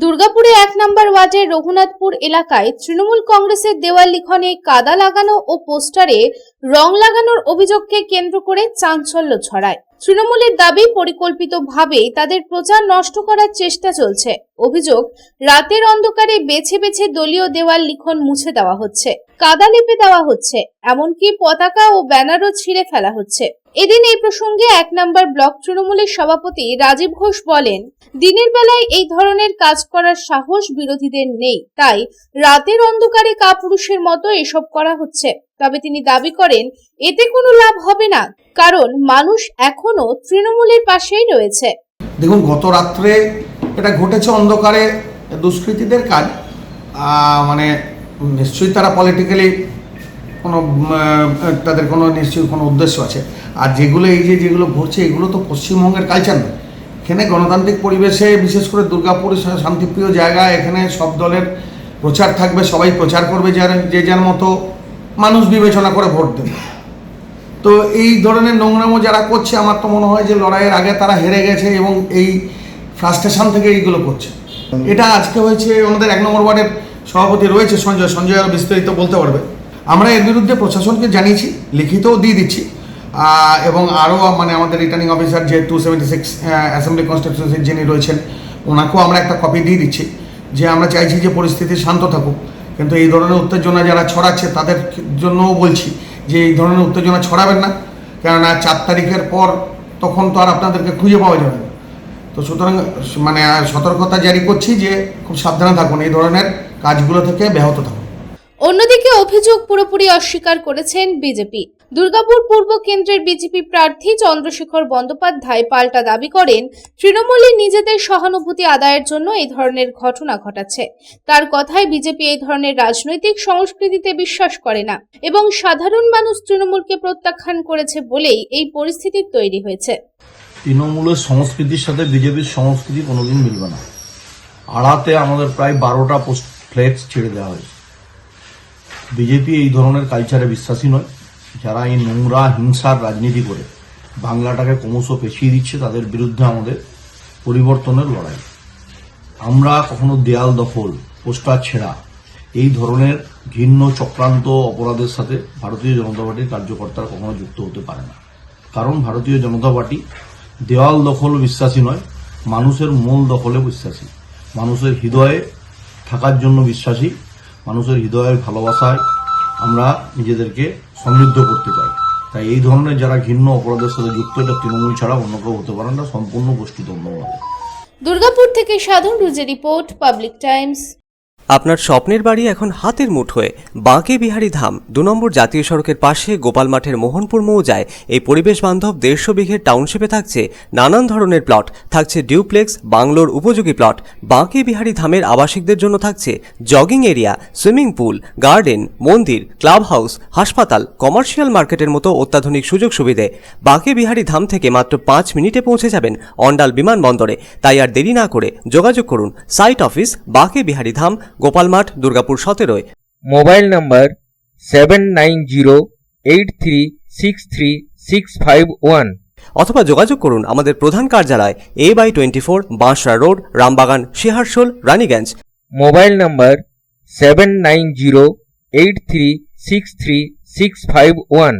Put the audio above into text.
দুর্গাপুরে ১ নম্বর ওয়ার্ডের রঘুনাথপুর এলাকায় তৃণমূল কংগ্রেসের দেওয়াল লিখনে কাদা লাগানো ও পোস্টারে রং লাগানোর অভিযোগকে কেন্দ্র করে চাঞ্চল্য ছড়ায়। তৃণমূলের দাবি পরিকল্পিতভাবেই তাদের প্রচার নষ্ট করার চেষ্টা চলছে। অভিযোগ, রাতের অন্ধকারে বেছে বেছে দলীয় দেওয়াল লিখন মুছে দেওয়া হচ্ছে, কাদা লেপে দেওয়া হচ্ছে, এমনকি পতাকা ও ব্যানারও ছিঁড়ে ফেলা হচ্ছে। এদিন এই প্রসঙ্গে ১ নম্বর ব্লক তৃণমূলের সভাপতি রাজীব ঘোষ বলেন, দিনের বেলায় এই ধরনের কাজ করার সাহস বিরোধীদের নেই, তাই রাতের অন্ধকারে কাপুরুষের মতো এসব করা হচ্ছে। তবে তিনি দাবি করেন এতে কোনো লাভ হবে না, কারণ মানুষ এখনো তৃণমূলের পাশেই রয়েছে। দেখুন, গত রাত্রে এটা ঘটেছে অন্ধকারে দুষ্কৃতীদের কাজ, মানে নিশ্চয়ই তারা পলিটিক্যালি কোনো তাদের কোনো নিশ্চয়ই কোনো উদ্দেশ্য আছে। আর যেগুলো যেগুলো ঘটছে এগুলো তো পশ্চিমবঙ্গের কালচার নয়। এখানে গণতান্ত্রিক পরিবেশে, বিশেষ করে দুর্গাপুর শান্তিপ্রিয় জায়গা, এখানে সব দলের প্রচার থাকবে, সবাই প্রচার করবে, যে যার মতো মানুষ বিবেচনা করে ভোট দেবে। তো এই ধরনের নোংরামো যারা করছে, আমার তো মনে হয় যে লড়াইয়ের আগে তারা হেরে গেছে এবং এই ফ্রাস্ট্রেশন থেকে এইগুলো করছে। এটা আজকে হয়েছে, আমাদের ১ নম্বর ওয়ার্ডের সভাপতি রয়েছে সঞ্জয় আরও বিস্তারিত বলতে পারবে। আমরা এর বিরুদ্ধে প্রশাসনকে জানিয়েছি, লিখিতও দিয়ে দিচ্ছি, এবং আরও মানে আমাদের রিটার্নিং অফিসার যে 276 অ্যাসেম্বলি কনস্টিটিউয়েন্সির যিনি রয়েছেন, ওনাকেও আমরা একটা কপি দিয়ে দিচ্ছি যে আমরা চাইছি যে পরিস্থিতি শান্ত থাকুক। কিন্তু এই ধরনের উত্তেজনা যারা ছড়াচ্ছে তাদের জন্যও বলছি যে এই ধরনের উত্তেজনা ছড়াবেন না, কেননা ৪ তারিখের পর তখন তো আর আপনাদেরকে খুঁজে পাওয়া যাবে না। তো সুতরাং মানে সতর্কতা জারি করছি যে খুব সাবধানে থাকুন, এই ধরনের কাজগুলো থেকে ব্যাহত থাকুন। অন্যদিকে অভিযোগ পুরোপুরি অস্বীকার করেছেন বিজেপি। দুর্গাপুর পূর্ব কেন্দ্রের বিজেপি প্রার্থী চন্দ্রশেখর বন্দ্যোপাধ্যায় পাল্টা দাবি করেন, তৃণমূলের নিজেদের সহানুভূতি আদায়ের জন্য এই ধরনের ঘটনা ঘটাচ্ছে। তার কথায় বিজেপি এই ধরনের রাজনৈতিক সংস্কৃতিতে বিশ্বাস করে না এবং সাধারণ মানুষ তৃণমূলকে প্রত্যাখ্যান করেছে বলেই এই পরিস্থিতির তৈরি হয়েছে। তৃণমূলের সংস্কৃতির সাথে বিজেপির সংস্কৃতি কোনোদিন মিলবে না। আড়াতে আমাদের প্রায় 12টা ফ্লেক্স ছেড়ে দেওয়া হয়েছে। বিজেপি এই ধরনের কালচারে বিশ্বাসী নয়। যারা এই নোংরা হিংসার রাজনীতি করে বাংলাটাকে ক্রমশ পেছিয়ে দিচ্ছে, তাদের বিরুদ্ধে আমাদের পরিবর্তনের লড়াই। আমরা কখনো দেয়াল দখল, পোস্টার ছেঁড়া, এই ধরনের ঘৃণ্য চক্রান্ত অপরাধের সাথে ভারতীয় জনতা পার্টির কার্যকর্তারা কখনো যুক্ত হতে পারে না। কারণ ভারতীয় জনতা পার্টি দেওয়াল দখল বিশ্বাসী নয়, মানুষের মূল দখলে বিশ্বাসী, মানুষের হৃদয়ে থাকার জন্য বিশ্বাসী, মানুষের হৃদয়ের ভালোবাসায় আমরা নিজেদেরকে সমৃদ্ধ করতে চাই। তাই এই ধরনের যারা ঘৃণ্য অপরাধের সাথে যুক্ত, এটা তৃণমূল ছাড়া অন্য কেউ হতে পারে না, সম্পূর্ণ গোষ্ঠীদ্বন্দ্বভাবে। দুর্গাপুর থেকে সাধন রুজের রিপোর্ট, পাবলিক টাইমস। আপনার স্বপ্নের বাড়ি এখন হাতের মুঠোয়। বাঁকে বিহারী ধাম ২ নম্বর জাতীয় সড়কের পাশে গোপাল মাঠের মোহনপুর মৌজায় এই পরিবেশ বান্ধব 150 বিঘের টাউনশিপে থাকছে নানান ধরনের প্লট, থাকছে ডিউপ্লেক্স, বাংলোর উপযোগী প্লট। বাঁকে বিহারী ধামের আবাসিকদের জন্য থাকছে jogging area, swimming pool, garden, মন্দির, ক্লাব হাউস, হাসপাতাল, কমার্শিয়াল মার্কেটের মতো অত্যাধুনিক সুযোগ সুবিধে। বাঁকে বিহারী ধাম থেকে মাত্র 5 মিনিটে পৌঁছে যাবেন অন্ডাল বিমানবন্দরে। তাই আর দেরি না করে যোগাযোগ করুন। Site office, Banke Bihari Dham, Gopalmath, Durgapur 17। Mobile number 7908363651 অথবা যোগাযোগ করুন আমাদের প্রধান কার্যালয় A/24, Bansra road, Rambagan, Searsole, Raniganj. Mobile number 7908363651